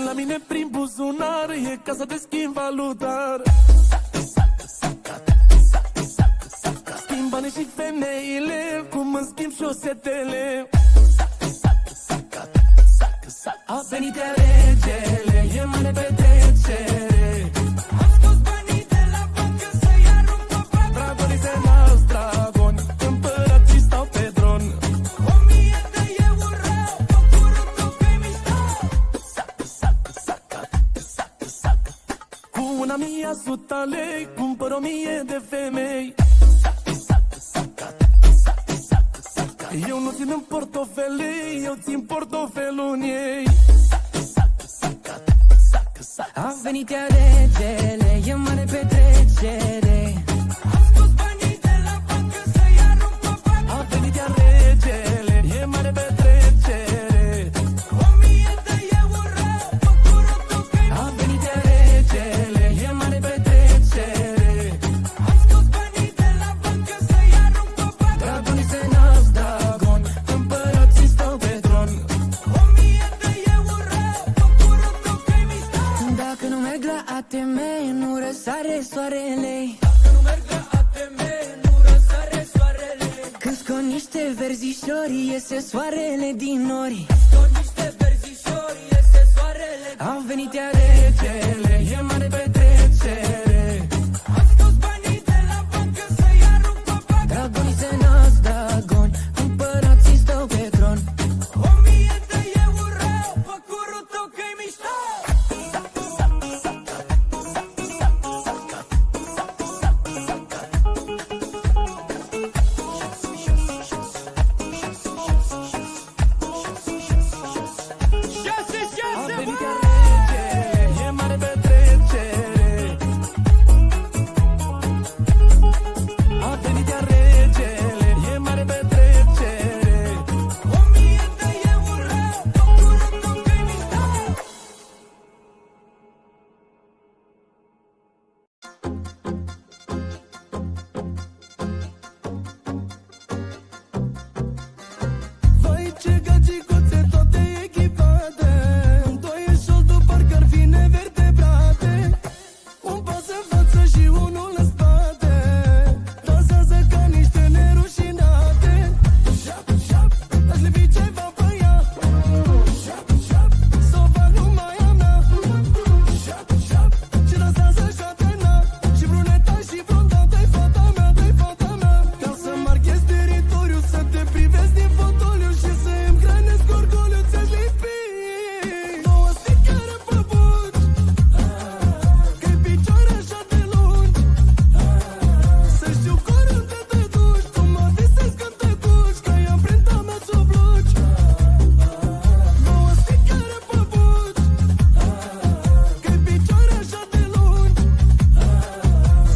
La mine prin buzunar e casa de schimb valutar. Schimb banii și femeile, cum îmi schimb șosetele. A venit regele, e mare petrecere. Am scos banii de la bancă să-i arunc pe pat. Dragonii se nasc dragoni, împărații stau pe tron. 1000 de euro, păcurutul pe mișto. Cu 1.100 lei cumpăr 1000 de femei. Eu nu țin în portofele, eu țin portofelul în ei. A venit iar regele, e mare petrecere. Am scos banii de la bancă să-i arunc pe pat. A venit iar regele, e mare petrecere. 1000 de euro, păcurutul pe mișto. A venit iar regele, e mare petrecere. Am scos banii de la bancă să-i arunc pe pat. Dragonii se nasc dragoni, împărații stau pe tron. 1000 de euro, păcurutul pe mișto. Dacă nu merg la ATM, nu răsare soarele. Dacă nu merg la ATM, nu răsare soarele. Când scot niște verzișori, iese soarele din nori. Scot niște verzișori, iese soarele. A venit iar regele, e mare petrecere. Am scos banii de la bancă să-i arunc pe pat. Dragonii se nasc dragoni, împărații stau pe tron. 1000 de euro, păcurutul că-i mișto. A venit iar regele, e mare petrecere. A venit iar regele, e mare petrecere. 1000 de euro, păcurutul că-i mișto. Vai ce gagicuțe toate echipate. În doieșol de parcă ar fi nevertebrate. Un pas în față și unul în spate. Dansează ca niște nerușinate. Șap, șap, aș lipi ceva pe ea. Șap, șap, s-o fac numai a mea. Șap, șap, ce dansează șatena. Și bruneta și blondata-i fata mea, de-i fata mea. Ca să marchez teritoriu, să te privesc din fotoliu și să îmi hrănesc orgoliu, ți-aș lipi 2 sticăre pe buci. Că-i picioare așa de lungi. Să știu că oriunde te duci, tu mă visezi când te duci, că e amprenta mea sub blugi. 2 sticăre pe buci. Că-i picioare așa de lungi.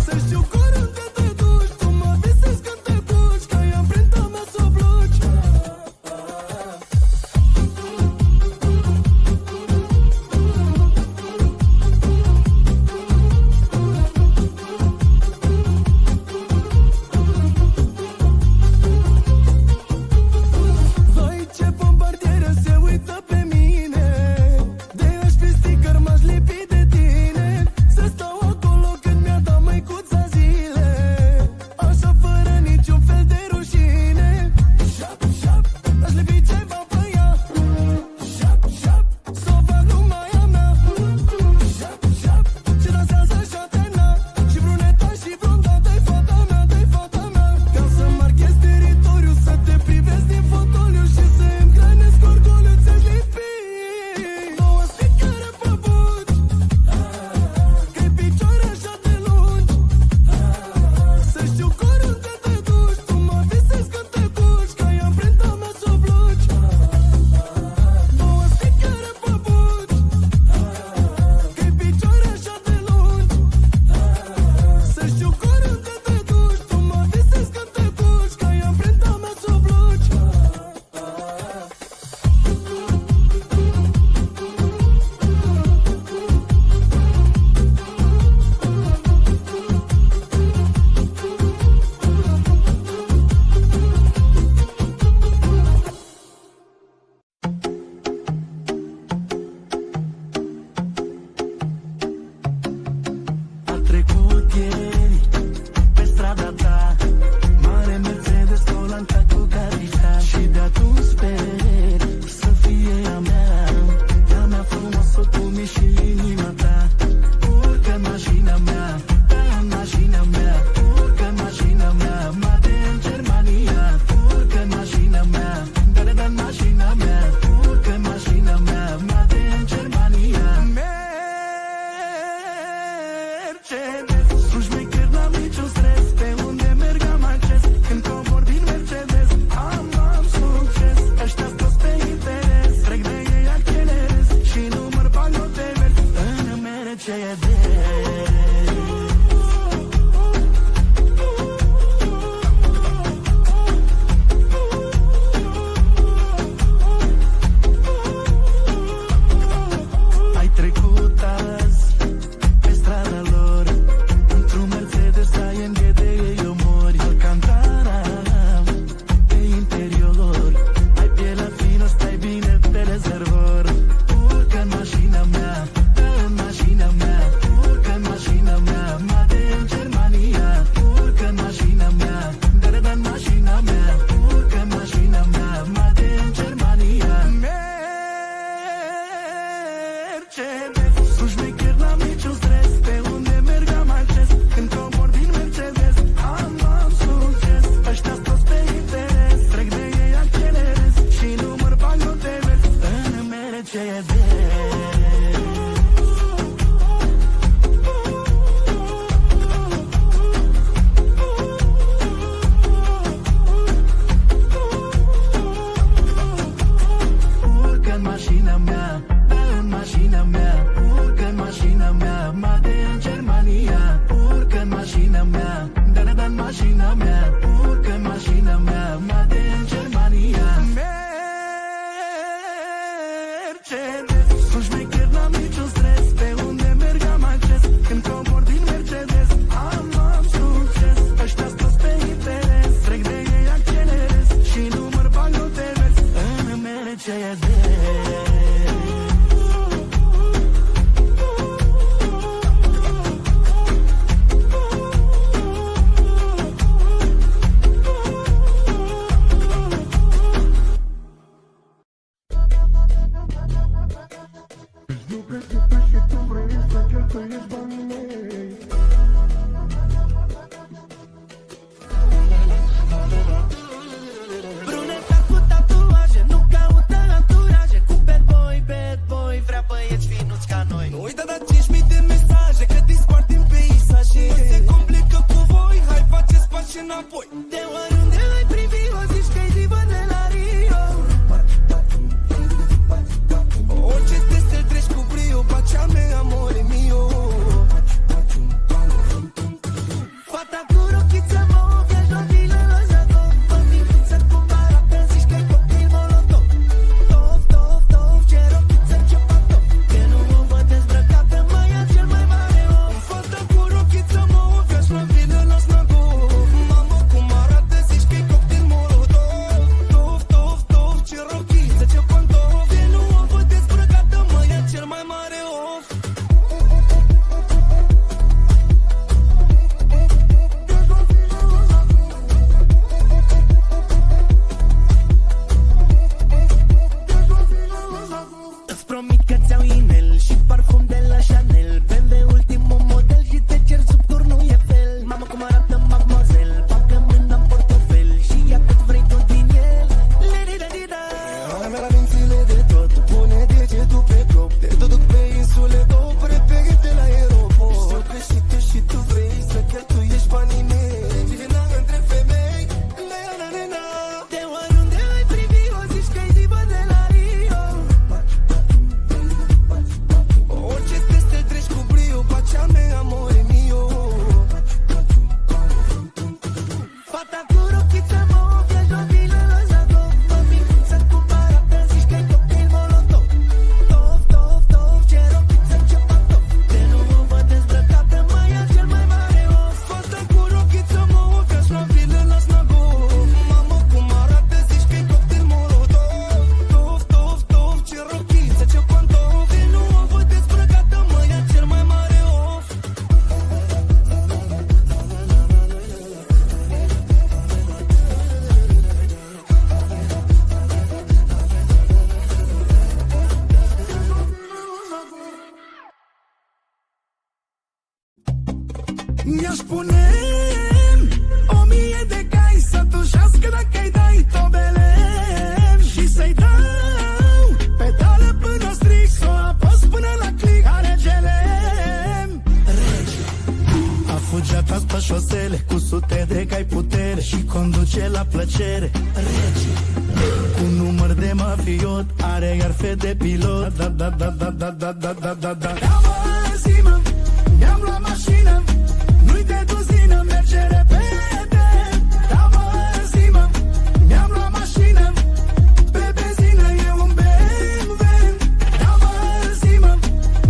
Să știu că oriunde te duci, tu mă visezi când te duci, că e amprenta mea sub blugi. Vai ce bombardieră se uită pe mine. De aș fi sticker m-aș lipi de tine. Să stau acolo când mi-a dat măicuța zile. Așa fără niciun fel de rușine. Șap, șap, aș lipi ceva pe ea. Șap, șap, s-o fac numai a mea. Șap, șap, ce dansează șatena. Și bruneta și blondata-i fata mea, de-i fata mea. Ca să marchez teritoriu, să te privesc din fotoliu și să îmi hrănesc orgoliu, ți-aș lipi 2 sticăre pe buci. mi și inima ta. Urcă în mașina mea, da, în mașina mea. Urcă în mașina mea, mate în Germania. Urcă în mașina mea, da, da, da, în mașina mea. Urcă în mașina mea, mate în Germania. Mercedes, sunt șmecher, n-am niciun stres. Pe unde merg am acces. Când cobor din Mercedes, am succes. Ăștia-s toți pe interes, trec de ei, accelerez și număr bagnote verzi în Mercedes. Ai trecut azi pe strada lor, într-un Mercedes ai în de ei omori. Alcantara pe interior, ai pielea fină, stai bine pe rezervor. Urcă în mașina mea, da, în mașina mea. Urcă în mașina mea, mate în Germania. Urcă în mașina mea, da, da, da, în mașina mea. Urcă în mașina mea, mate în Germania. Mercedes, sunt șmecher, n-am niciun stres. Pe unde merg am acces. Când cobor din Mercedes, am succes. Ăștia-s toți pe interes, trec de ei, accelerez și număr bagnote verzi în Mercedes. Urcă în mașina mea, da, în mașina mea. Urcă în mașina mea, mate în Germania. Urcă în mașina mea, da, da, da, în mașina mea. Urcă în mașina mea, mate în Germania. Mercedes, sunt șmecher, n-am niciun stres. Pe unde merg am acces. Când cobor din Mercedes, am succes. Ăștia-s toți pe interes, trec de ei, accelerez și număr bagnote verzi în Mercedes. Bruneta cu tatuaje, nu caută anturaje. Cu bad boy, vrea băieți finuți ca noi. Nu uita da 5.000 de mesaje, că dispar din peisaje. Nu se complică cu voi, hai faceți pași înapoi. De oriunde ai privi, o zici că-i divă de la Rio. Orice test îl treci cu brio, pacea mea, amore mio. Mi-aș pune 1000 de cai să tușească dacă-i dai tobele și să-i dau pedală până stric, s-o apăs până la click. Aregele a fugeat pe șosele cu sute de cai putere și conduce la plăcere. Rege cu număr de mafiot, are iar fe de pilot. Da, da, da, da, da, da, da, da, da, da. Da, mă, zi-mă, mi-am luat mașină, nu-i de duzină, merge repede. Da, mă, zi-mă, mi-am luat mașină, pe benzină e un BMW. Da, mă, zi-mă,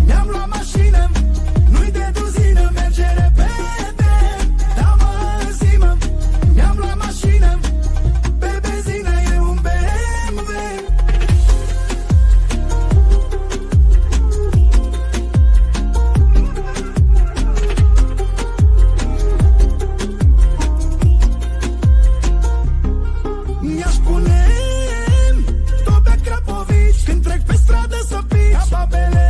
mi-am luat mașină, nu-i de duzină, merge repede. Da, mă, zi-mă, mi-am luat mașină, pe benzină e un BMW. Mi-aș pune tot pe Crapovici când trec pe stradă să pic babele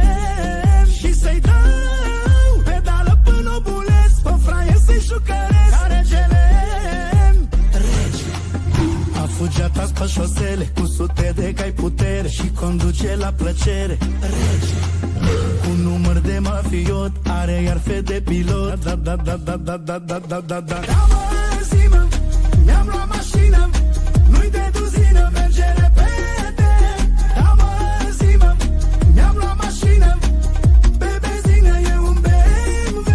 și să-i dau pedală până obulesc, pe fraie să-i jucăresc. Aregele a fugeat pe șosele cu sute de cai putere și conduce la plăcere. Rege cu număr de mafiot, are iar fe de pilot. Da, da, da, da, da, da, da, da, da, da. Da, mă, zi-mă, mi-am luat mașină, nu-i de duzină, merge repede. Da, mă, zi-mă, mi-am luat mașină, pe benzină e un BMW.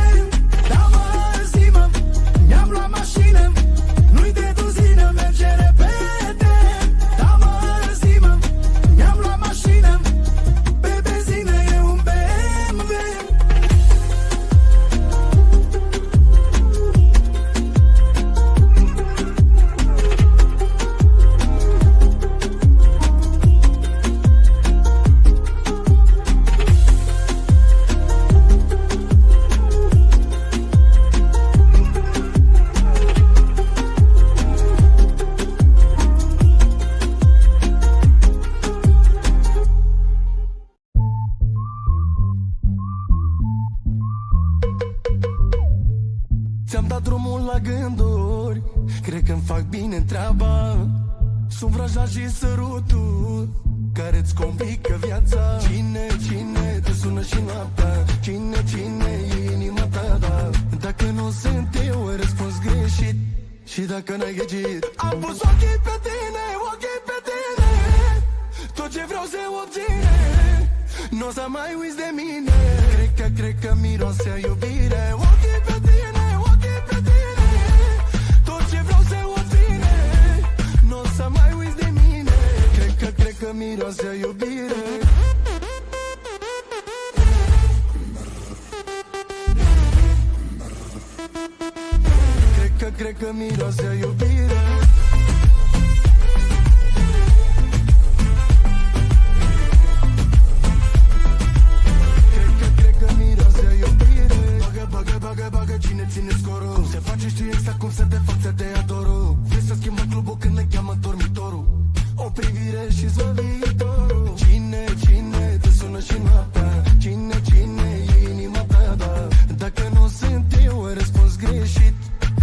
Da, mă, zi-mă, mi-am luat mașină, nu-i de duzină, merge repede. Da, mă, zi-mă, mi-am luat mașină, pe benzină e un BMW. Ți-am dat drumul la gânduri, cred că-mi fac bine treaba. Sunt vrajat și sărutul care-ți complică viața. Cine, cine te sună și noaptea? Cine, cine e inima ta, da? Dacă nu sunt eu, răspuns greșit. Și dacă n-ai ghicit, am pus ochii pe tine, ochii pe tine. Tot ce vreau se obține, n-o să mai uiți de mine. Cred că miroase a iubire. Ochii pe tine, ochii pe tine. Tot ce vreau se obține, n-o să mai uiți de mine. Cred că miroase a iubire. Cred că miroase a iubire. Cred că miroase a iubire. Bagă, cine ține scorul? Cum se face, știu exact cum să te fac să te adorul. Vrei să schimbă clubul când ne cheamă dormitorul. O privire și-ți vă viitorul. Cine te sună și noaptea? Cine e inima ta, da? Dacă nu sunt eu, răspuns greșit.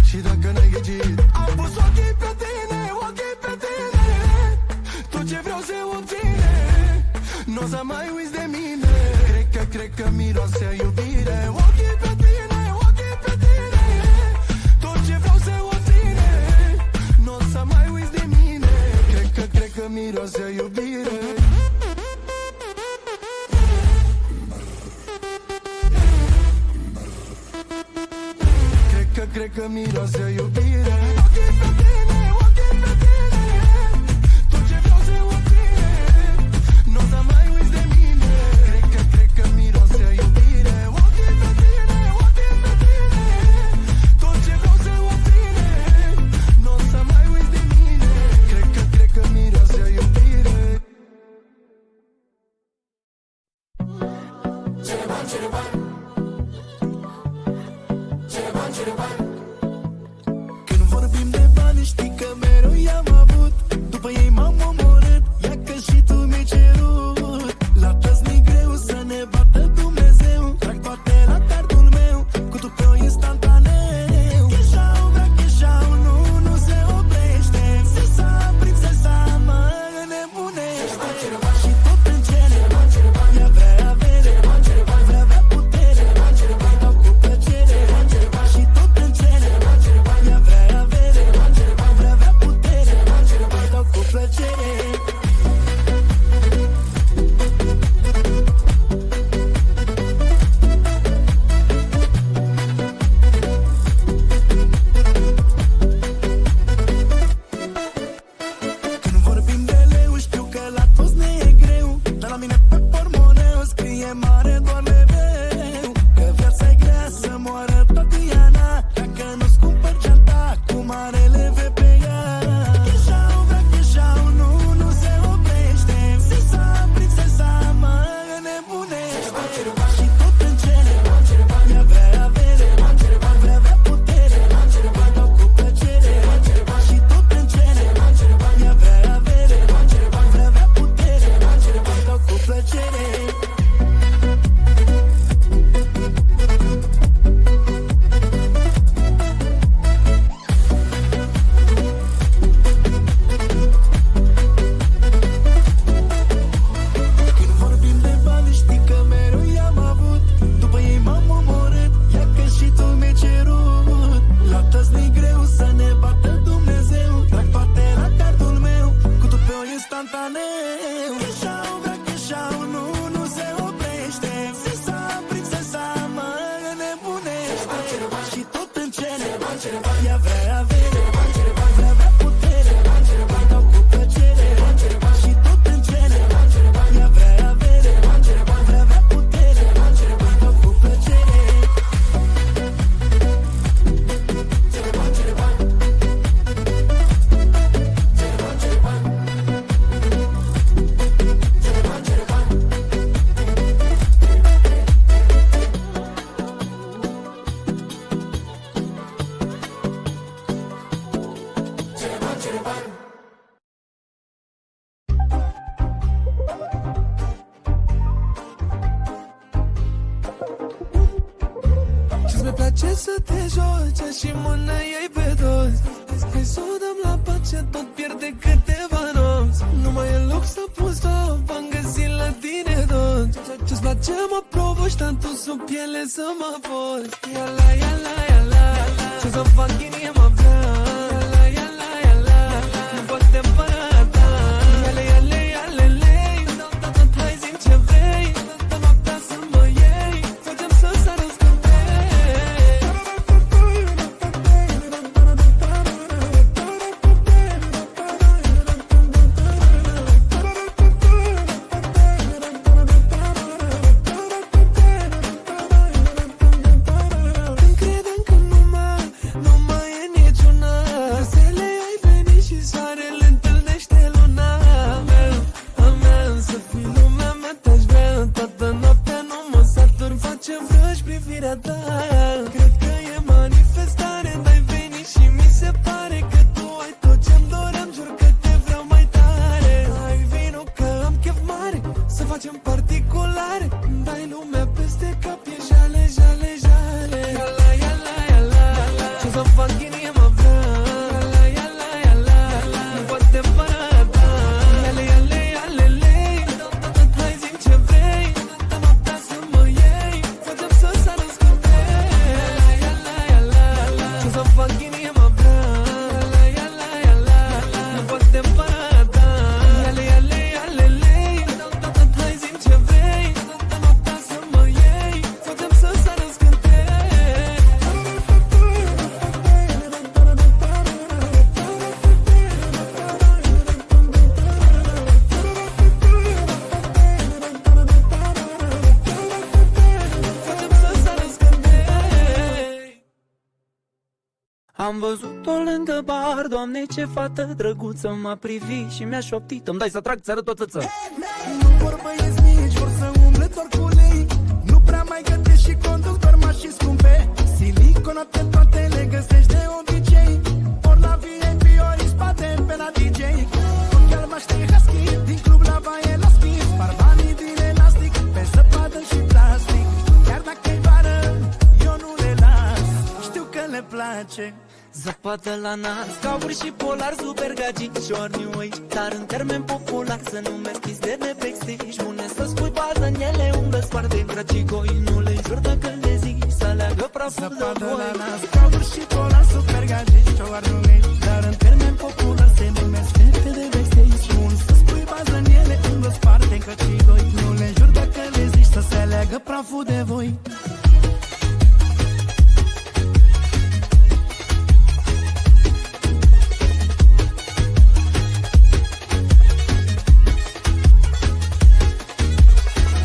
Și dacă n-ai ghicit, am pus ochii pe tine, ochii pe tine. Tot ce vreau se obține, n-o să mai uiți de mine. Cred că miroase a iubire. Ochii pe tine, ochii pe tine. Tot ce vreau se obține, n-o să mai uiți de mine. Cred că miroase a iubire. Cred că miroase a iubire. Ochii pe tine, ochii pe tine. Tot ce vreau se obține, n-o să mai uiți de mine. Cred că miroase a iubire. Ochii pe tine, ochii pe tine. Tot ce vreau se obține, n-o să mai uiți de mine. Cred că miroase a iubire. Cere bani. Când vorbim de bani, știi că mereu i-am avut. După ei m-am omorât, ia că și tu mi-ai cerut. La tăzni greu să ne bată Dumnezeu. Trag toate la cardul meu, cu tu pe o instantaneu. doar mereu că viața-i grea să moară tot Diana. Dacă nu-ți cumpăr geanta cu marele V pe ea. Cheșau, vrea cheșau, nu se oprește. Sisa, prințesa mă nebunește. Și tot în cele ea vrea avere, vrea putere, dau cu plăcere. Și tot în cele ea vrea avere, vrea putere, dau cu plăcere. Când vorbim de bani știi că mereu i-am avut. După ei m-am omorât, ia că și tu mi-ai cerut. La toți nu-i greu să ne bată Dumnezeu. Trag toate la cardul meu, cu tupeu instantaneu. Cheșau, vrea cheșau, nu se oprește. Sisa, prințesa mă nebunește. Și tot în cele ea vrea avere, vrea putere, dau cu plăcere. Și tot în cele ea vrea avere, vrea putere, dau cu plăcere. Ce-ți mai place să te joci și mână ei pe toți. Hai să o dăm la pace, tot pierde câteva nopți. Nu mai e loc să pun stop, am găsit la tine tot. Ce-ți place mă provoci, tanto sub piele să mă poți. Ia la, ce să fac inima vrea. Ia la, nu pot te împăra ta. Ia le, hai zi-mi ce vrei. Dă noaptea să mă iei, facem să sară scântei. Când credeam că nu mai e niciuna, zilele ai venit și soarele întâlnește luna. A mea, să fii lumea mea, te-aș vrea. Toată noaptea nu mă satur, face vrăși privirea ta. Cred că e manifestare, n-ai venit și mi se pare că tu ai tot ce-mi doream. Jur că te vreau mai tare. Hai vino că am chef mare, să facem particulare. Dai lumea peste cap, e jale. Ia la, ce să fac inima vrea. Ia la, nu pot te împăra ta. Ia le, hai zi-mi ce vrei. Dă noaptea să mă iei, facem să sară scântei. Ia la, ce să fac inima vrea. Ia la, nu pot te împăra ta. Ia le, hai zi-mi ce vrei. Dă noaptea să mă iei, facem să sară scântei. Am văzut-o lângă bar, Doamne, ce fată drăguță. M-a privit și mi-a șoptit: îmi dai să trag, ți arăt o țăță. Nu vor băieți mici, vor să umble doar cu lei. Nu prea mai gătești și conduc doar mașini scumpe. Siliconate toate le găsești de obicei. Ori la VIP, ori în spate pe la DJ. Ochi albaștri husky, din club la baie la schimb. Barbanii din elastic, pe zăpadă și plastic. Chiar dacă-i vară, eu nu le las, știu că le place. Zăpadă la nas, cauri și polar, super gagi, short new age. Dar în termen popular să numesc chestii de backstage. Bune să spui bază în ele, umblă-ți foarte dragigoi. Nu le jur dacă le zici să leagă praful de Zăpadă voi. la nas, cauri și polar, super gagi, short new age. Dar în termen popular se numesc chestii de backstage. Bune să spui bază în ele, umblă-ți foarte dragigoi. Nu le jur dacă le zici să se leagă praful de voi.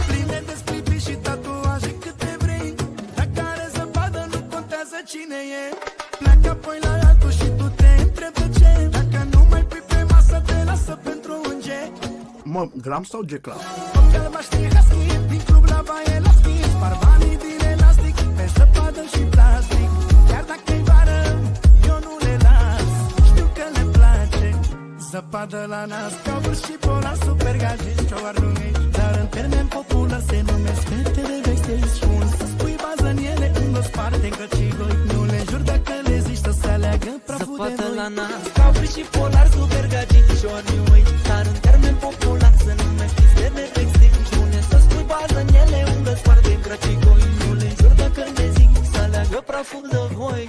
Pline de splipi și tatuaje. mă, gram sau G-Club? Albaștri husky, din club la baie la schi, spar banii din elastic, pe zăpadă și plastic. Chiar dacă-i vară, eu nu le las, știu că le place. Zăpadă la nas, covăr și polar, super gagici, cioarnunghici. Dar în termen popular se numesc fete de backstage. Și un să spui bază în ele, când o sparte în căcigoi. Nu le jur dacă le zici să se aleagă praful de Zăpadă voi. la nas, covăr și polar, super gagici, cioarnunghici. Dar în termen popular se numesc fete de backstage. Și une să spui bază în ele, unde sparte în căcigoi. Nu le jur dacă le zici să aleagă praful de voi.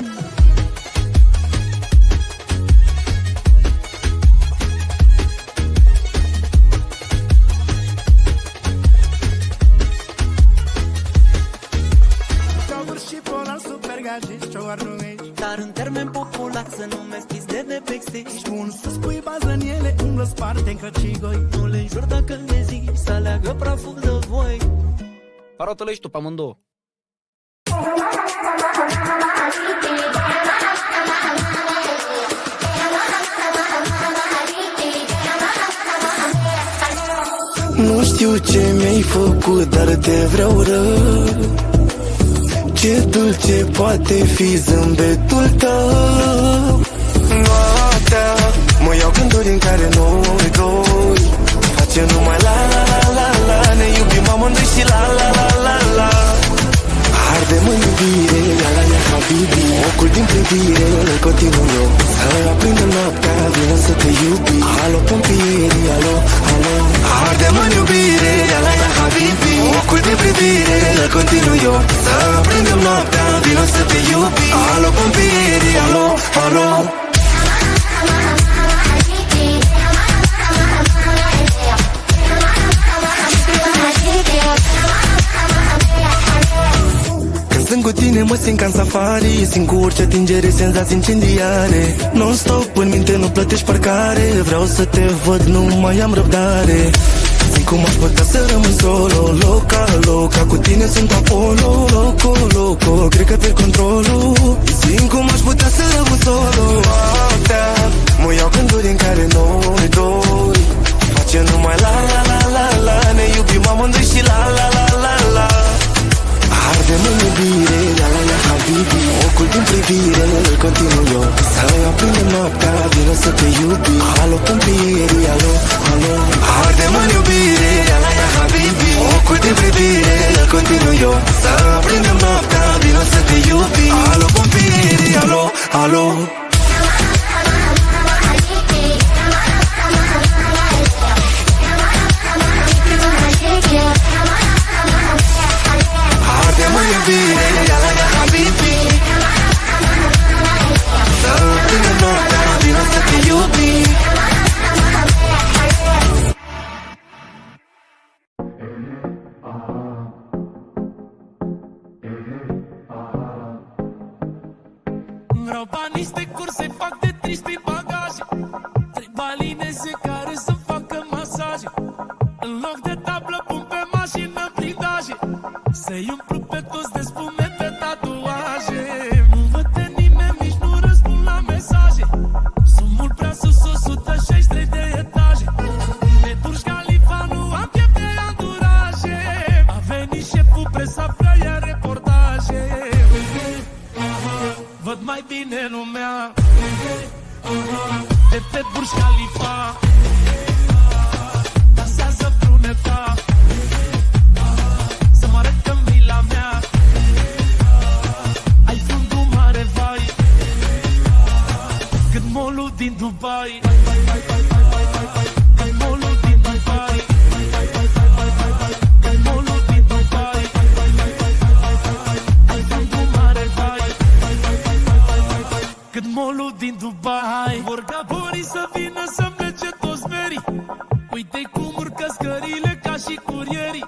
Dar în termen popular se numesc chestii de backstage. Spun să spui bază în ele, umblă sparte în căcigoi. Nu le jur dacă le zici să aleagă praful de voi. Parotele și tu pe amândouă. Nu știu ce mi-ai făcut, dar te vreau rău. Ce dulce poate fi zâmbetul tău. Noaptea mă iau gânduri în care noi doi facem numai la la la la la. Ne iubim amândoi și la la la la la. Arde-mă iubire, la la la habibi. Ocul din privire, îl continuu eu. Să aprindem noaptea, vină să te iubi. Alo pompieri, alo, alo. Arde-mă iubire, la la la habibi. Ocul din privire, îl continuu eu. Să aprindem noaptea, vină să te iubi. Alo pompieri, alo, alo. Sunt cu tine, mă simt ca în safari. Simt cu orice atingere senzații incendiare. Non-stop în minte, nu plătești parcare. Vreau să te văd, nu mai am răbdare. Simt cum aș putea să rămân solo. Loca, loca, cu tine sunt Apollo. Loco, loco, cred că pierd controlul. Simt cum aș putea să rămân solo. Noaptea mă iau gânduri în care noi doi facem numai la la la la la. Ne iubim amândoi și la la la la la. Arde-mă iubire, la la la habibi. Ocul din privire, îl continuu eu. Să aprindem noaptea, vină să te iubi. Alo pompieri, alo, alo. Arde-mă iubire, la la la habibi. Ocul din privire, îl continuu eu. Să aprindem noaptea, vină să te iubi. Alo pompieri, alo, alo. Arde-mă iubire, la la la habibi. Să aprindem noaptea, vină să te iubi. Vreau bani niște curse, fac de triști bagaje. 3 balineze care să facă masaje. În loc de tablă pun pe mașină blindaje. Să-i umplu pe toți de spume pe tatuaje. Nu văd pe nimeni, nici nu răspund la mesaje. Sunt mult prea sus, 163 de etaje. Pe Burj Khalifa nu am chef de anduraje. A venit șeful, presa vrea ia reportaje. Văd mai bine lumea de pe Burj Khalifa. Dansează bruneta, să mă arăt că mi la mea. Ai fundul mare, vai, cât molul din Dubai. Cât molul din Dubai. Cât molul din Dubai. Ai fundul mare, vai, cât molul din Dubai. Vor gaborii să vină să-mi plece toți merii. Uite cum urcă scările ca și curierii.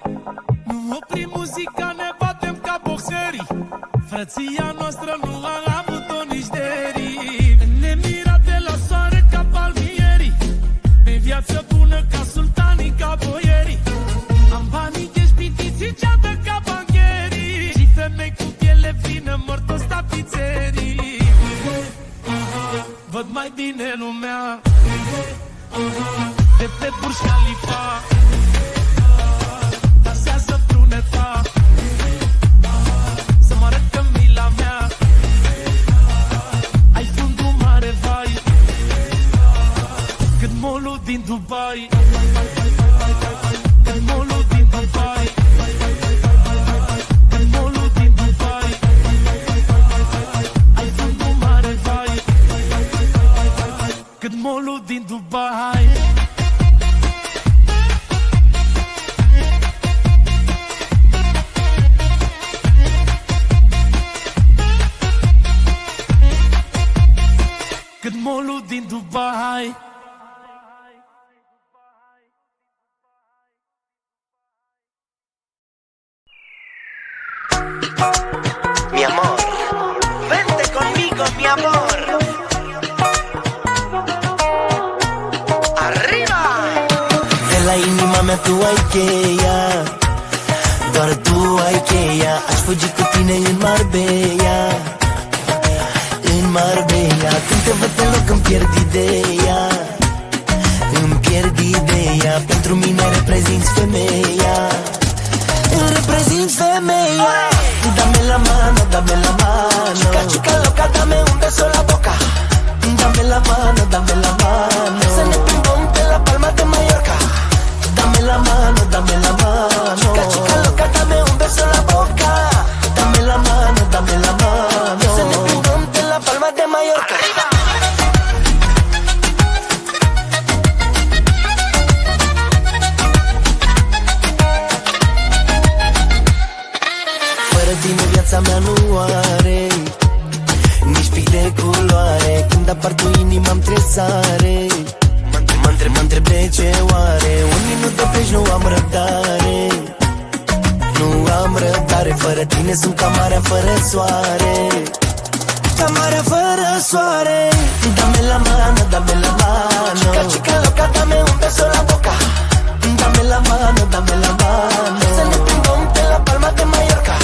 Nu oprim muzica, ne batem ca boxerii. Frăția noastră nu a avut-o nici derii. Ne mira de la soare ca palmierii. Pe viață bună ca sultanii, ca boierii. Am banii ești pitiții, ceată ca bancherii. Și femei cu piele fină, mărtos la pizzerii. Văd mai bine lumea de pe Burj Khalifa. Dansează bruneta, să mă arăt că mila mea. Ai fundul mare, vai, cât molul din Dubai. Cât molul din Dubai. Cât molul din Dubai. Ai fundul mare, vai, cât molul din Dubai. Cât molul din Dubai. Mi amor, vente conmigo, mi amor. Arriba! De la inima mea tu ai cheia, doar tu ai cheia. Aș fugi cu tine în Marbella, în Marbella. Când te văd pe loc îmi pierd ideea, îmi pierd ideea. Pentru mine reprezinți femeia, îmi reprezinți femeia. Dame la mano, dame la mano. Chica, chica loca, dame un beso en la boca. Dame la mano, dame la mano. Se ne plimbom pe la Palma de Mallorca. Dame la mano, dame la mano. Chica, chica loca, dame un beso en la boca. Dame la mano, dame la mano. Se ne plimbom pe la Palma de Mallorca. Fără tine viața mea nu are nici pic de culoare. Când apar tu inima-mi tresare. Mă întreb de ce oare. Un minut de pleci, nu am răbdare. Nu am răbdare. Fără tine sunt ca marea fără soare. Ca marea fără soare. Dame la mano, dame la mano. Chica, chica loca, dame un beso en la boca. Dame la mano, dame la mano. Se ne plimbom pe la Palma de Mallorca.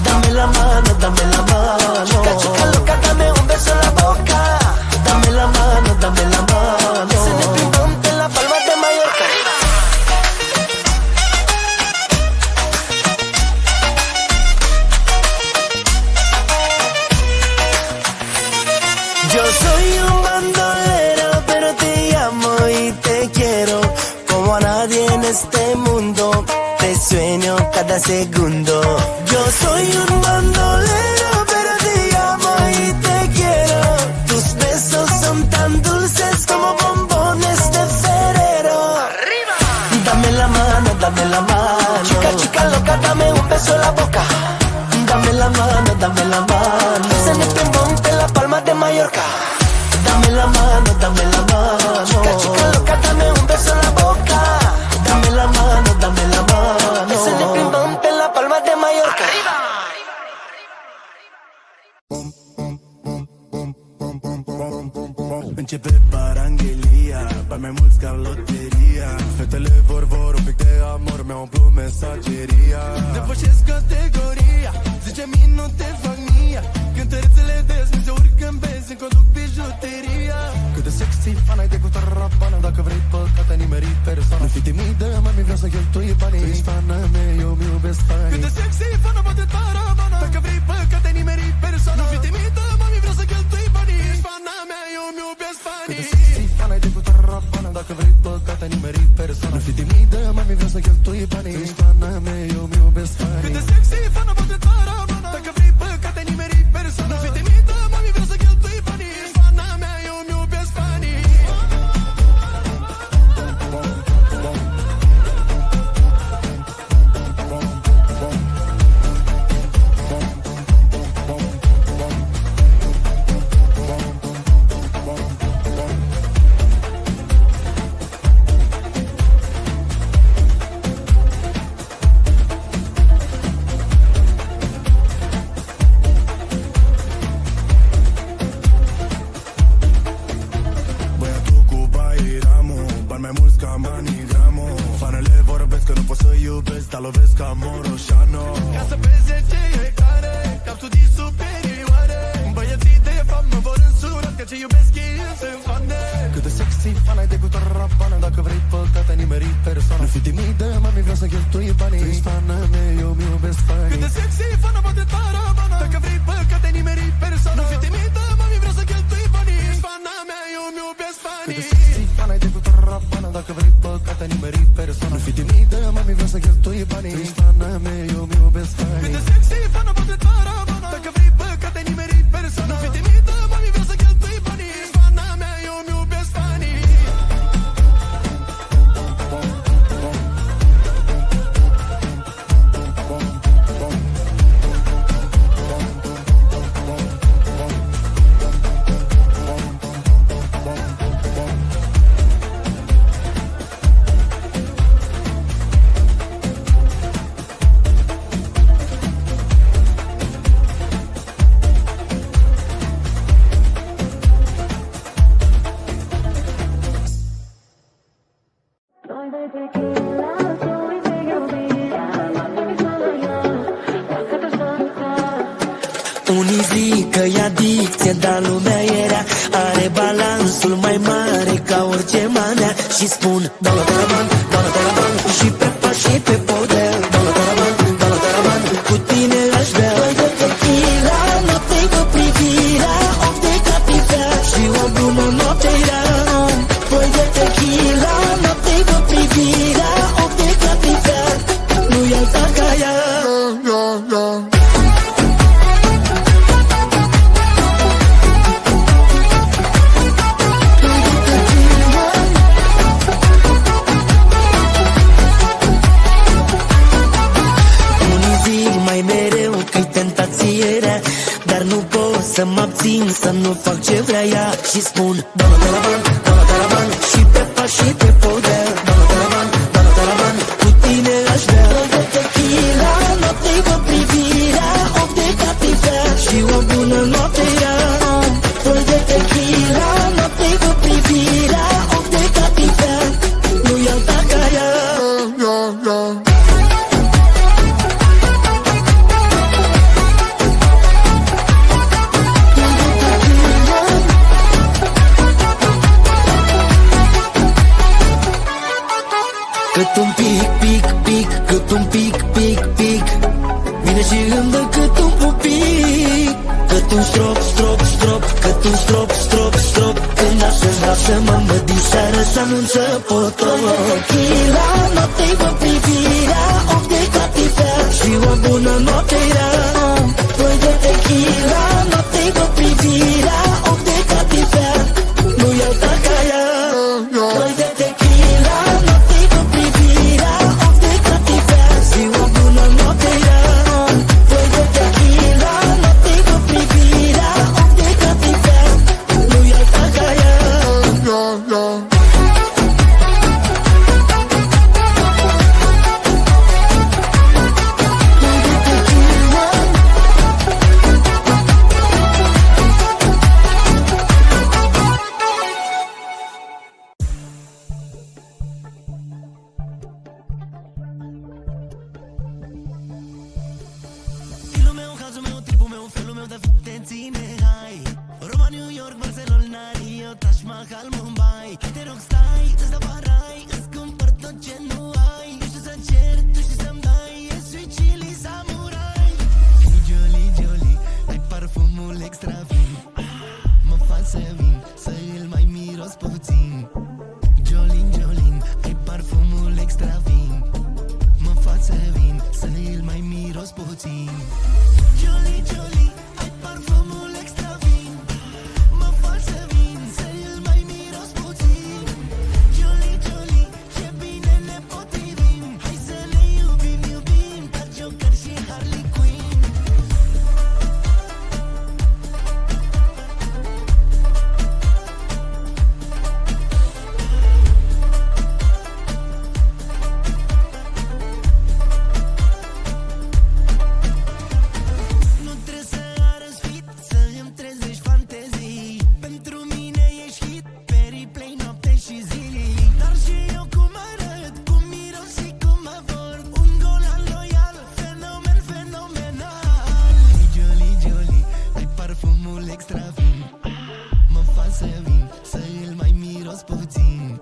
Dame la mano, dame la mano. Chica, chica loca, dame un beso en la boca. Dame la mano, dame la mano. Se ne plimbom pe la Palma de Mallorca. Yo soy un bandolero, pero te amo y te quiero como a nadie en este mundo. Te sueño cada segundo. Yo soy un bandolero, pero te amo y te quiero. Tus besos son tan dulces como bombones de Ferrero. ¡Arriba! Dame la mano, dame la mano. Chica, chica loca, dame un beso en la boca. Dame la mano, dame la mano. Se me plimbom pe la Palma de Mallorca. Dame la mano, dame la mano. Chica, chica loca, dame un beso en la boca. Dame la mano, dame la mano. Se me plimbom pe la Palma de Mallorca. ¡Arriba! Începe paranghelia, bani mai mulți ca loteria. Fetele vor un pic de amor, mi-au umplut mesageria. Depășesc categoria, zice mie nu te fac mia. Cântărețele de zi se urcă în benzi, conduc bijuteria. Cât de sexy, fana-i de cu tarabana. Dacă vrei păcate, nimeri persoana. Nu fi timidă, mami, vreau să cheltui banii. Ești fana mea, eu mi iubesc fanii. Cât de sexy, fana mea de tarabana. Dacă vrei păcate, nimeri persoana. Nu fi timidă, mami, vreau să cheltui banii. Ești fana mea, eu mi iubesc fanii. Cât de sexy, fana-i de cu tarabana. Dacă vrei păcate, nimeri persoana. Nu fi timidă, mami, vreau să cheltui banii. Ești fana mea, eu mi iubesc fanii. Cât de sexy, fana mea de tarabana. Dacă vrei păcate, nimeri persoana. Nu fi timidă, mami, vreau să cheltui banii. Ești fana mea, eu mi iubesc fanii. Unii zic că e adicție, dar lumea e rea. Are balansul mai mare ca orice manea. Și spun, doamna Taraban, doamna Taraban. Și pe pas și pe podea, doamna Taraban, doamna Taraban. Cu tine aș bea doi de tequila, noapte cu privirea, ochi de capivea și o bună noapte rea. Doi de tequila, noapte cu privirea, ochi de capivea, nu-i alta ca ea. Dar nu pot să mă abțin, să nu fac ce vrea ea. Și spun, doamna Taraban, doamna Taraban. Și pe pas și pe podea, doamna Taraban, doamna Taraban. Cu tine aș bea doi de tequila, noapte cu privirea, ochi de capivea și o bună noapte rea. Doi de tequila, noapte cu privirea, ochi de capivea, nu-i alta ca ea. Cât un pic, pic, pic, cât un pic, pic, pic. Vine și îmi dă cât un pupic. Cât un strop, strop, strop, cât un strop, strop, strop. Când aș vrea să mă măd din seară să anunță potop. Tequila, noapte cu privirea, ochi de capivea și o bună noapte rea. Doi de tequila, noapte cu privirea, ochi de capivea, nu-i alta ca ea. Doi de tequila, noapte cu privirea, ochi de capivea și o bună noapte rea. Doi de tequila, noapte cu privirea, ochi de capivea, nu-i alta ca ea. Stilul meu, hazul meu, tipul meu, felul meu de a te ține hai. Roma, New York, Barcelona, Rio, Taj Mahal, Mumbai. Te rog stai, îți dau parai, îți cumpăr tot ce nu ai. Nu știu să cer, tu știi să-mi dai, e sweet chili samurai. Jolie, Jolie, ai parfumul extra fin. Mă fac să vin, să îl mai miros puțin. Jolin, Jolin, ai parfumul extra fin. Mă fac să vin, să îl mai miros puțin. Jolie, Jolie, ai parfumul extra fin. Mă fac să vin, să îl mai miros puțin. Jolie, Jolie, ce bine ne potrivim. Hai să ne iubim, iubim, ca Joker și Harley Quinn. Nu trebuie să arăți fit, să îmi trezești fantezii. Pentru mine ești hit, pe replay noapte și zi. Dar și eu cum arăt, cum miros și cum mă văd. Un golan loial, fenomen, fenomenal. Jolie, Jolie, ai parfumul extra fin. Mă fac să vin, să îl mai miros puțin.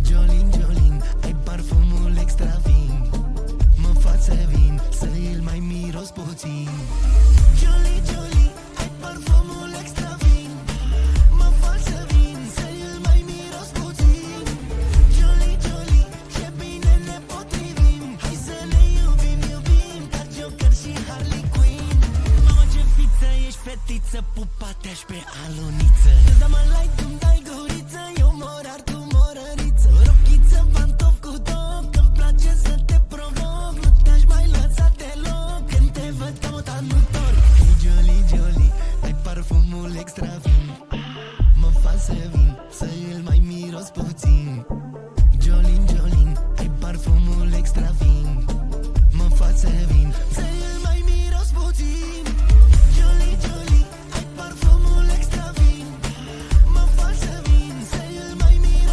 Jolin, Jolin, ai parfumul extra fin. Mă fac să vin, să îl mai miros puțin. Jolie, Jolie, ai parfumul extra fin. Mă fac să vin, să îl mai miros puțin. Jolie, Jolie, ce bine ne potrivim. Hai să ne iubim, iubim, ca Joker și Harley Quinn. Mamă, ce fiță, ești fetiță, pupateaș pe aluniță. Îți dau mai like, îmi dai guriță, eu morar, tu morăriță. Rochiță, pantof cu toc, îmi place să te provoc. Nu te-aș mai lăsa deloc, când te văd ca motan nu torc. Jolie, Jolie, ai parfumul extra fin. Mă fac să vin, să îl mai miros puțin. Jolin, Jolin, ai parfumul extra fin. Mă fac să vin, să îl mai miros puțin. Jolie, Jolie, ai parfumul extra fin. Mă fac să vin, să îl mai miros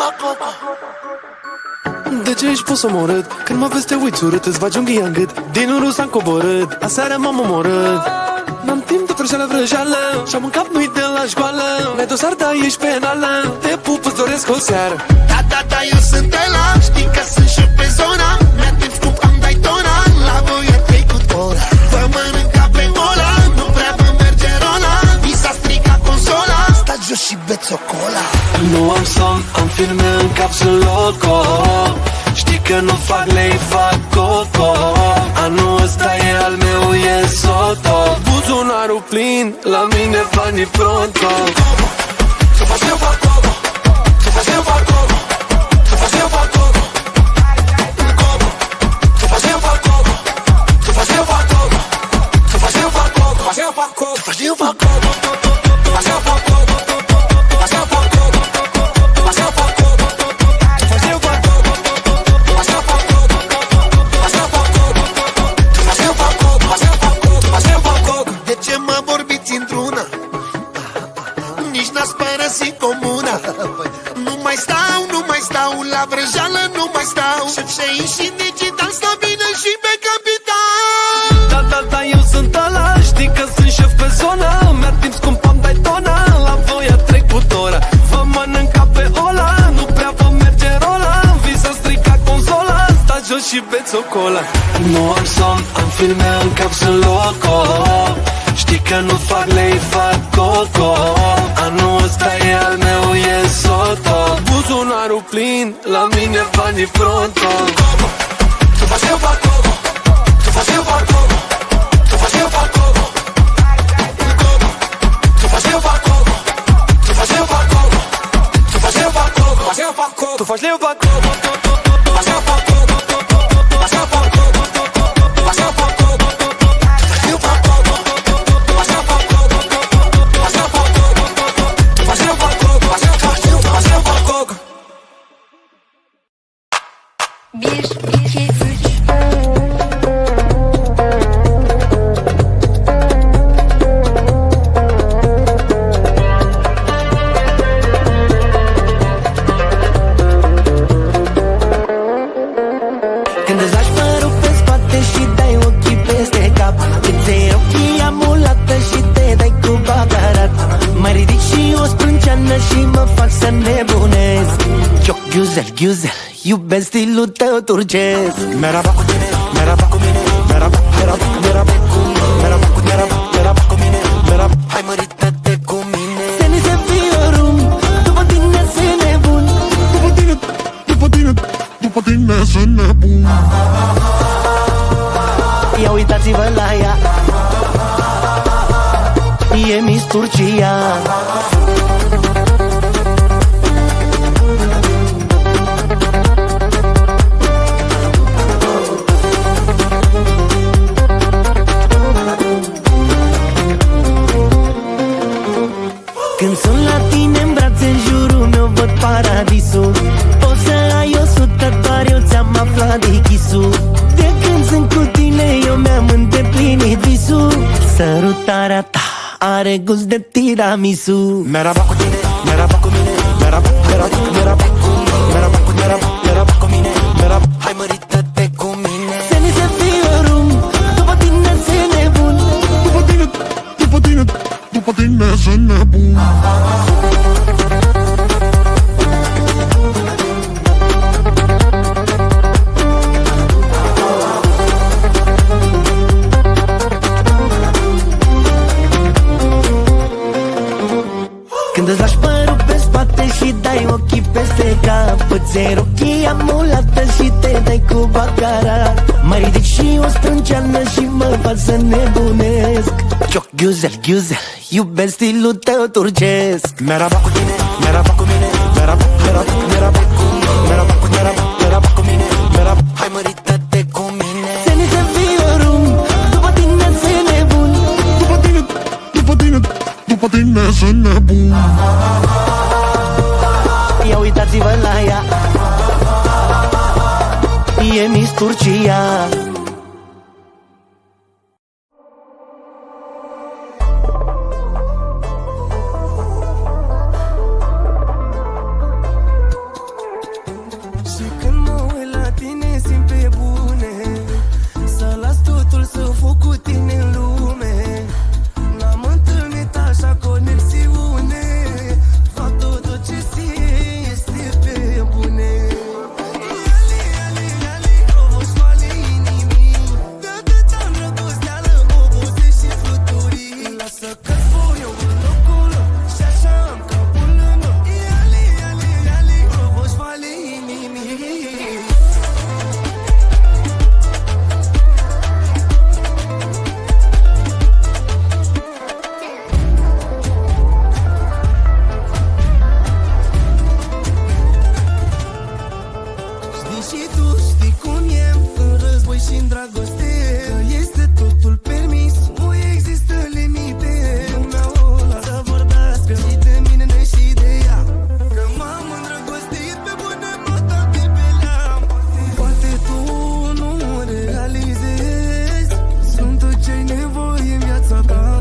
fac coco. De ce ești pus omorât? Când mă vezi te uiți urât, îți bagi unghia în gât. Din urât s-am coborât, aseară m-am omorât. N-am timp de vrăjeală și-am mâncat nu-i de la școală. Ne dosar, da, ești penală. Te pup, îți doresc o seară. Da, eu sunt ăla. Știi că sunt și pe zona. Mi-a timp scump, am dai tona. La voi a trecut ora. Vă mănânca pe mola. Nu prea vă merge rola. Vi s-a stricat consola. Stați jos și beți o cola. Nu am somn, am filme în cap, sunt loco. Știi că nu fac lei, fac coco. Anul ăsta e al meu, e soto. Buzunarul plin, la mine banii pronto. Să faci eu fac coco. Să faci eu fac coco. Să faci eu fac coco. Coco. Să faci eu fac coco. Să faci eu fac coco. Să faci eu fac coco. Să faci eu fac coco. Să faci eu fac coco. Să faci eu fac coco. La vrăjeală nu mai stau. Și și digital stau bine și pe capital. Da, eu sunt ăla. Știi că sunt șef pe zona. Mi-a timp scump, am dai tona. La voi a trecut ora. Vă mănânca pe ola. Nu prea vă merge rola. Vi s-a stricat consola. Stați jos și beți o cola. Nu am somn, am filme în cap, sunt loco. Știi că nu fac lei, fac coco. Anul ăsta e al meu, e soto. Buzunarul plin, la mine banii pronto. Să faci eu fac coco. Să faci eu fac coco. Să faci eu fac coco. Să faci eu fac coco. Să faci eu fac coco. Să faci eu fac coco. Să faci eu fac coco. Tu faci eu fac coco. Să faci eu fac coco. Să faci eu fac coco. Să faci eu fac coco. Să faci eu fac coco. Bir, iki, üç. Când îți lași părul pe spate și dai ochii peste cap. Când ți-ai ochii amulată și te dai cu bagarat. Mă ridic și o sprânceană și mă fac să nebunesc. Cioc, ghiuzel, iubesc stilul tău turcesc. Merhaba cu tine, merhaba cu mine. Merhaba cu mine. Merhaba cu mine. Hai mărită-te cu mine. Seni seviyorum, după tine sunt nebun. După tine sunt nebun. Ia uitați-vă la ea. E Miss Turcia. Când sunt la tine în brațe, în jurul meu văd paradisul. Poți să ai 100, doar eu ți-am aflat de chisul. De când sunt cu tine eu mi-am îndeplinit visul. Sărutarea ta are gust de tiramisu. Merhaba cu tine, merhaba cu mine. Merhaba cu mine. Hai mărită-te cu mine. Seni seviyorum, după tine sunt nebun. După tine sunt nebun. Când îți lași părul pe spate și dai ochii peste cap. Îți iei rochia amulată și te dai cu baccarat. Mă ridic și o sprânceană și mă fac să nebunesc. Cioc, ghiuzel, iubesc stilul tău turcesc. Merhaba cu tine, merhaba cu mine. Merhaba cu mine. Hai mărită-te cu mine. Seni seviyorum, după tine sunt nebun. După tine sunt nebun. Ia uitați-vă la ea. E Miss Turcia. Și tu știi cum e în război și în dragoste, că este totul permis, nu există limite. Lumea ăla să vorbească și de mine și de ea, că m-am îndrăgostit pe bune, mă dat de pe leam. Poate tu nu realizezi, sunt tot ce-ai nevoie în viața ta.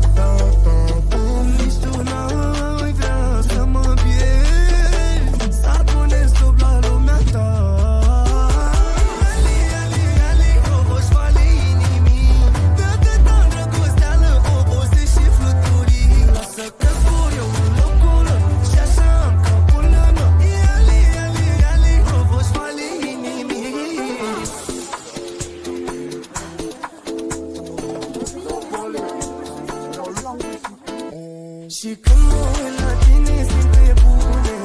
Nici tu n-ai vrea să mă pierzi, s-ar pune stop la lumea ta. Ali, ali, ali, roboși vale inimii, de atâta îndrăgosteală obose și fluturii. Lasă că zbor eu în locul lor și așa am capul lor. Ali, ali, ali, roboși vale inimii. Și când mă uit la tine simt pe bune,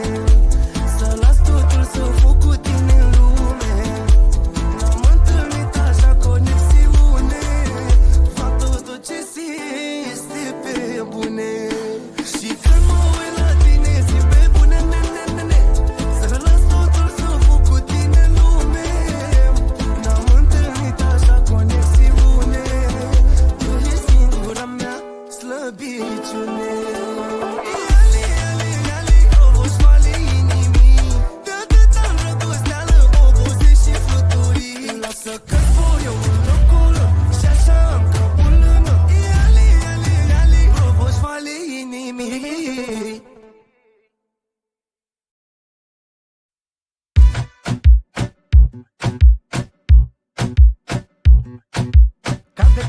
să las totul să fac cu tine în lume. N-am întâlnit așa conexiune, fac tot ce simt este pe bune. Și când mă uit la tine simt pe bune, să las totul să fac cu tine în lume. N-am întâlnit așa conexiune, tu ești singura mea slăbiciune. Ali, ali, ali, roboși vale inimii, de atâta îndrăgosteală obose și fluturii. Lasă că zbor eu în locul lor și așa am capul lor. Ali, ali, ali, roboși vale inimii.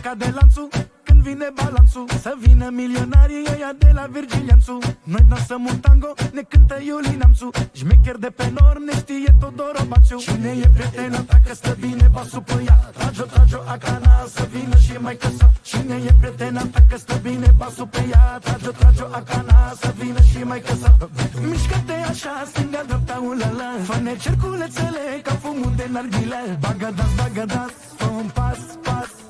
Cade lanțul, când vine balanțul, să vină milionarii ăia de la Virgilianțu. Noi dansăm un tango, ne cântă Iulin Amțu, șmecher de pe nor, ne știe Todor Obațiu. Cine e prietena ta că stă bine basul pe ea? Trage-o acana să vină și mai căsa. Cine e prietena ta că stă bine basul pe ea? Trage-o acana să vină și mai căsa. Mișcă-te așa, stânga-dreapta, ulala, fă-ne cerculețele ca fumul de narghile. Bagă dans, fă un pas,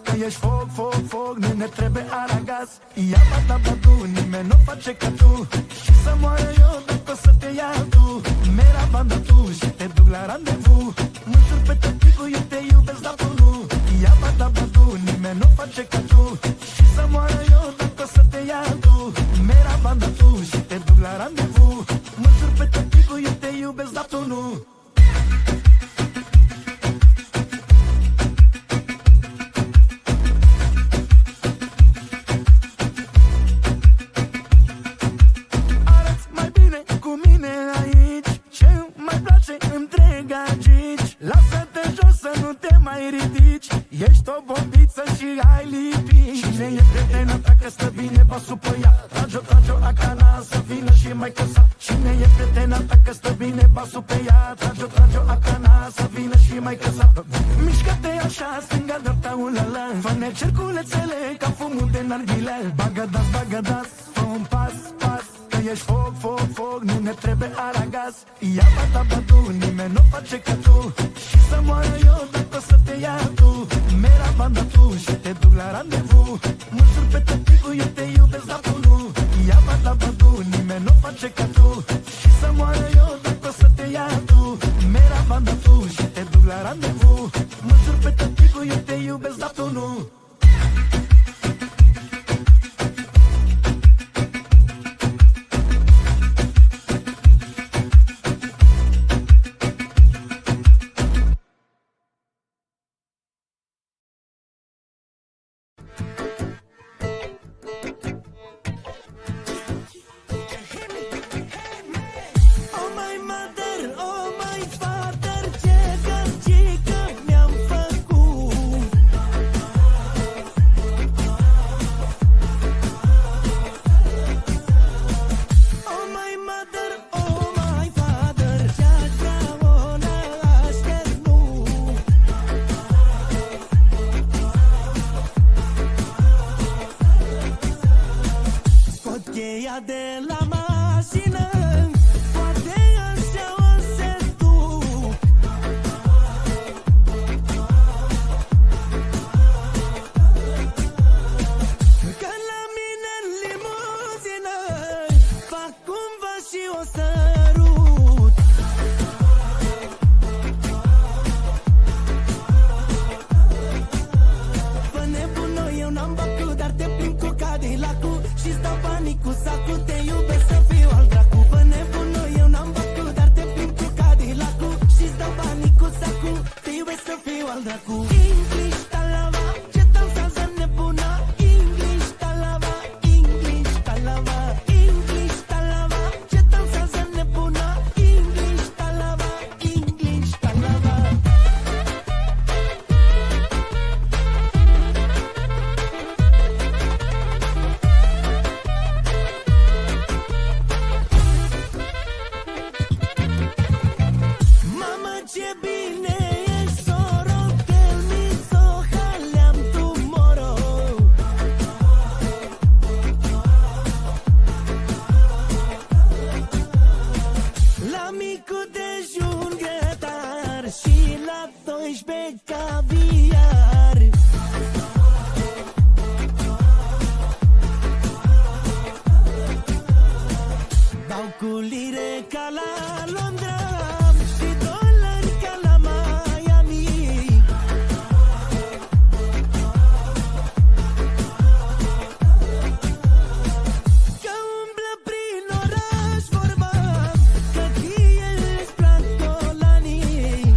că ești foc, foc, foc, nu ne trebuie aragaz. Ia bata-batu, nimeni nu face ca tu, și să moară eu dacă o să te iau tu. Mera banda tu și te duc la randevu, mă jur pe tăticul, eu te iubesc, dar tu nu. Ia bata-batu, nimeni nu face ca tu, și să moară eu dacă o să te iau tu. Mera banda tu și te duc la randevu, mă jur pe tăticul, eu te iubesc, dar tu nu. Lasă-te jos să nu te mai ridici, ești o bombiță și ai lipici. Cine e prietena ta că stă bine basul pe ea? Trage-o acana să vină și mai căsa. Cine e prietena ta că stă bine basul pe ea? Trage-o acana să vină și mai căsa. Mișcă-te așa, stânga-dreapta, ulala, fă-ne cerculețele ca fumul de narghile. Bagă dans, fă un pas, că ești foc, foc, foc, nu ne trebuie aragaz. Ia bata-batu, nimeni nu face ca tu, și să moară eu dacă o să te iau tu. Mera banda tu și te duc la randevu, mă jur pe tăticul, eu te iubesc, dar tu nu. Ia bata-batu, nimeni nu face ca tu, și să moară eu dacă o să te iau tu. Mera banda tu și te duc la randevu, mă jur pe tăticul, eu te iubesc, dar tu nu. dracu. English talava, ce dansează nebuna. English talava, English talava. English talava, ce dansează nebuna. English talava, English talava. Mama, ce bine ești, soro. Tell me so, haleam tomorrow. La micul dejun grătar și la 12 caviar. Dau cu lire ca la Londra și dolari ca la Miami. Că umblă prin oraș vorba că ție îți plac dolanii.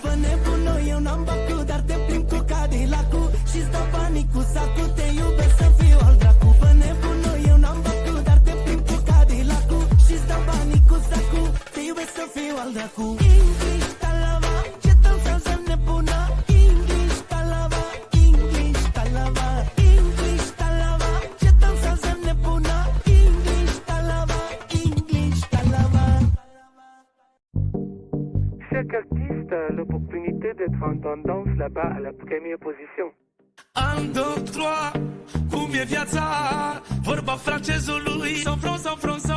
Fă nebună, eu n-am bacul, dar te plimb cu Cadillac-ul și-ți dau banii cu sacul, te iubesc să fiu al dracu. Fă nebună, eu n-am bacul, dar te plimb cu Cadillac-ul și-ți dau banii cu sacul, te iubesc să fiu al dracu. English talava, ce dansează nebuna. English talava, English talava. English talava, ce dansează nebuna. English talava, English talava. Chaque artiste a l'opportunité d'être en tendance là-bas à la première position. Un, două, trois, cum e viața? Vorba francezului, sans France, sans France.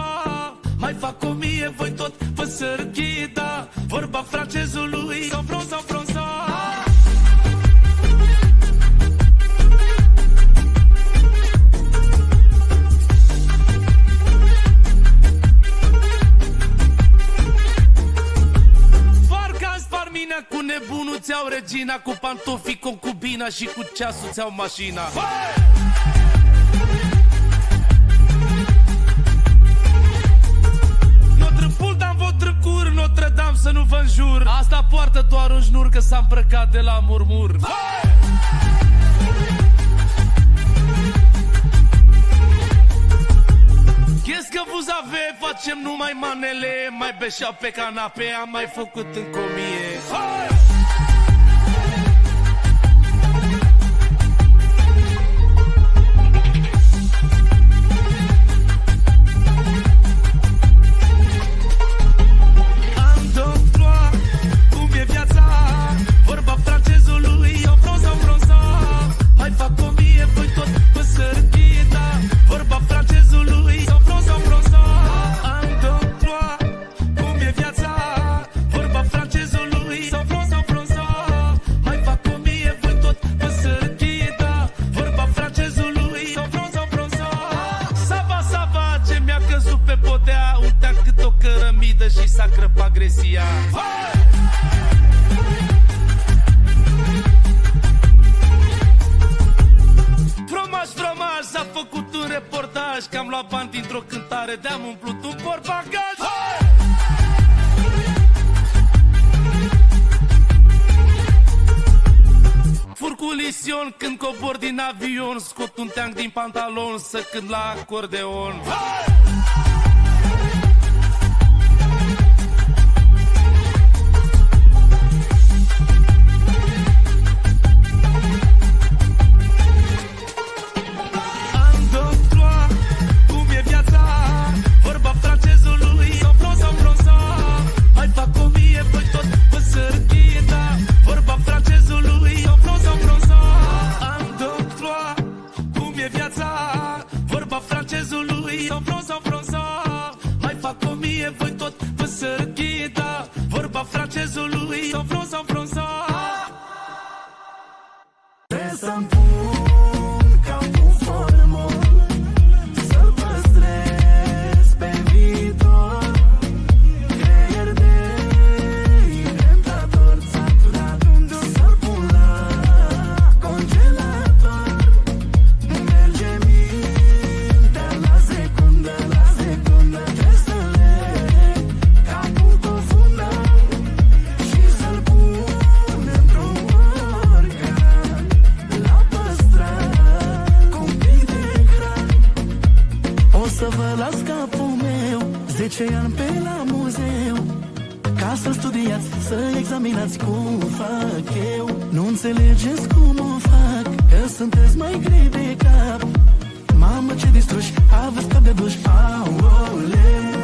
Mai fac 1000, voi tot vă sărghida. Vorba francezului, sans France, sans France. Cu nebunul ți-au regina, cu pantofii, concubina și cu ceasul ți-au mașina. Notre-Pul, dans votre cour, Notre-Dame să nu vă înjur. Asta poartă doar un șnur că s-a îmbrăcat de la murmur. Qu'est-ce que vous avez? Facem numai manele. Mai beșeau pe canape, am mai făcut în comie. Un, două, trois, cum e viața? Vorba francezului, en France, en France. Mai fac 1000, voi tot vă sărghida. Vorba francezului, en France, en France. Un, două, trois, cum e viața? Vorba francezului, en France, en France. Mai fac 1000, voi tot vă sărghida. Vorba francezului, en France, en France. Sava, sava, ce mi-a căzut pe podea. Uita cât o cărămidă și s-a crăpat gresia. Fromaj, fromaj, s-a făcut un reportaj că am luat bani dintr-o cântare, de-am umplut un portbagaj. Fur cu lision când cobor din avion, scot un teanc din pantalon să cânt la acordeon. Francezului, sans France, sans France. Să-mi pun ca un formol, să-l păstrez pe viitor. Creier de inventator, saturat, să-l pun la congelator. Merge mintea la secundă, te să le să vă las capul meu 10 ani pe la muzeu ca să studiați, să examinați cum fac eu. Nu înțelegeți cum o fac, că sunteți mai grei de cap. Mamă, ce distruși, aveți cap de duș, aoleu.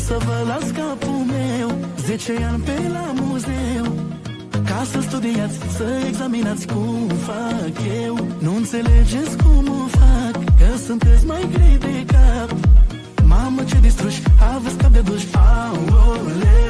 Să vă las capul meu 10 ani pe la muzeu ca să studiați, să examinați cum fac eu. Nu înțelegeți cum o fac, că sunteți mai grei de cap. Mamă, ce distruși, aveți cap de duș, aoleu.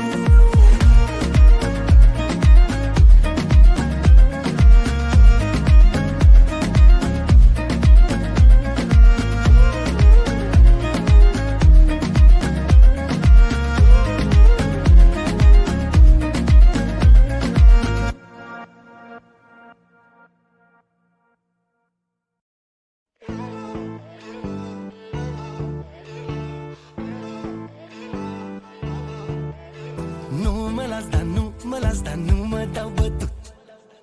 Dar nu mă dau bătut.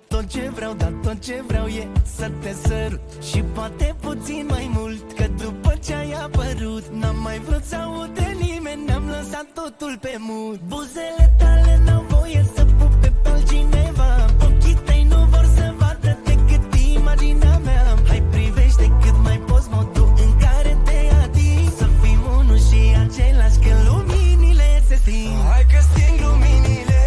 Tot ce vreau, dar tot ce vreau e să te sărut. Și poate puțin mai mult, că după ce ai apărut n-am mai vrut să aud de nimeni, ne-am lăsat totul pe mut. Buzele tale n-au voie să pupe pe altcineva. Ochii tăi nu vor să vadă decât imaginea mea. Hai, privește cât mai poți modul în care te ating. Să fim unul și același, că luminile se sting. Hai că sting luminile,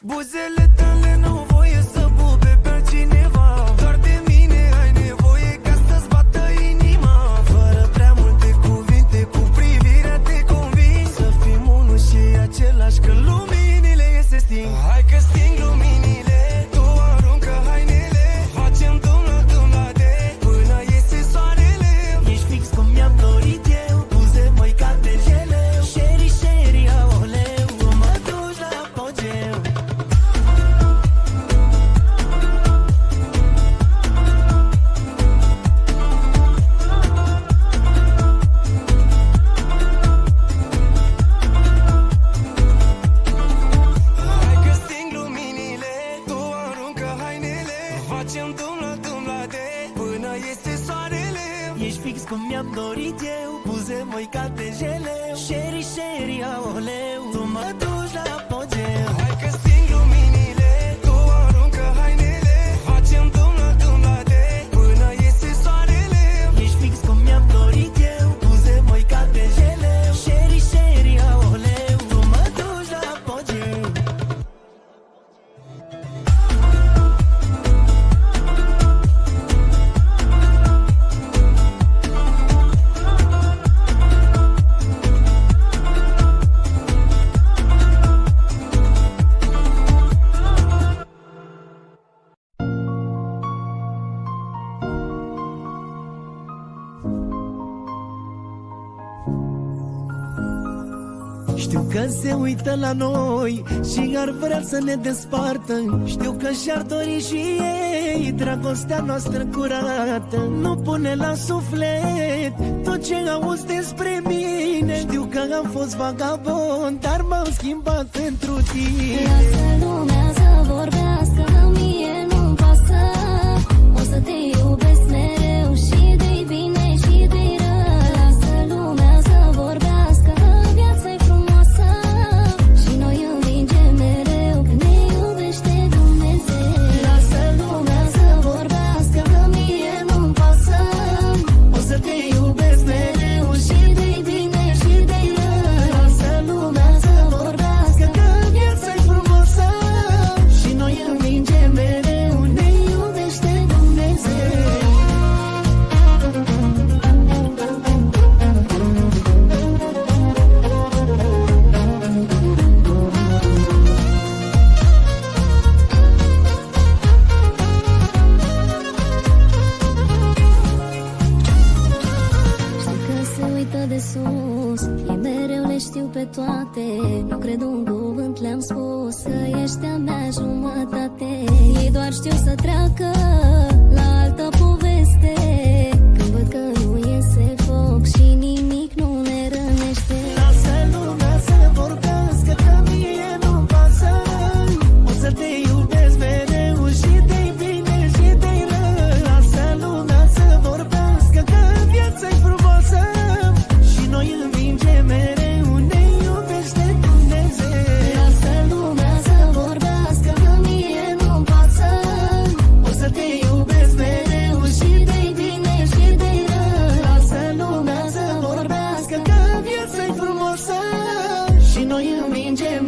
buzele tale n-au voie să pupe pe altcineva. Doar de mine ai nevoie ca să-ți bată inima. Fără prea multe cuvinte, cu privirea te conving. Să fim unul și același, că luminile se sting. Hai că sting luminile, tu aruncă hainele. Facem dum la de până iese soarele. Ești fix cum mi-am dorit eu, buze măi ca de gele. Sherry, sherry, aoleu, mă duci la apogeu. Ești fix cum mi-am dorit eu, buze măi ca de gele. Sherry, sherry, aoleu, tu mă duci la apogeu. Hai că sting luminile, tu aruncă hainele. Facem dum la de până iese soarele. Ești fix cum mi-am dorit eu, buze măi ca de gele. Sherry, sherry, aoleu, tu mă duci la apogeu. Știu că se uită la noi și ar vrea să ne despartă. Știu că și-ar dori și ei dragostea noastră curată. Nu pune la suflet tot ce auzi despre mine. Știu că am fost vagabond, dar m-am schimbat pentru tine. Lasă lumea să vorbească, mie nu-mi pasă. O să te iubesc mereu și de-i bine și de-i rău. Lasă lumea să vorbească, viața-i frumoasă și noi învingem mereu că ne iubește Dumnezeu. Lasă lumea să vorbească, că mie nu-mi pasă. O să te iubesc mereu și de-i bine și de-i rău. Lasă lumea să vorbească, că viața-i frumoasă și noi învingem mereu, ne iubește Dumnezeu. Știu că se uită de sus, ei mereu le știu pe toate. Nu cred un cuvânt le-am spus, că ești a mea jumătate. Ei doar știu să treacă la altă poveste, când văd că nu iese foc și nimic nu ne rănește. Lasă lumea să vorbească, că mie nu-mi pasă. O să te iubesc mereu și de-i bine și de-i rău. Lasă lumea să vorbească, că viața-i frumoasă și noi învingem mereu, ne iubește Dumnezeu. Lasă lumea să vorbească, că mie nu-mi pasă. O să te iubesc mereu și de-i bine și de-i rău. Lasă lumea să vorbească, că viața-i frumoasă și noi învingem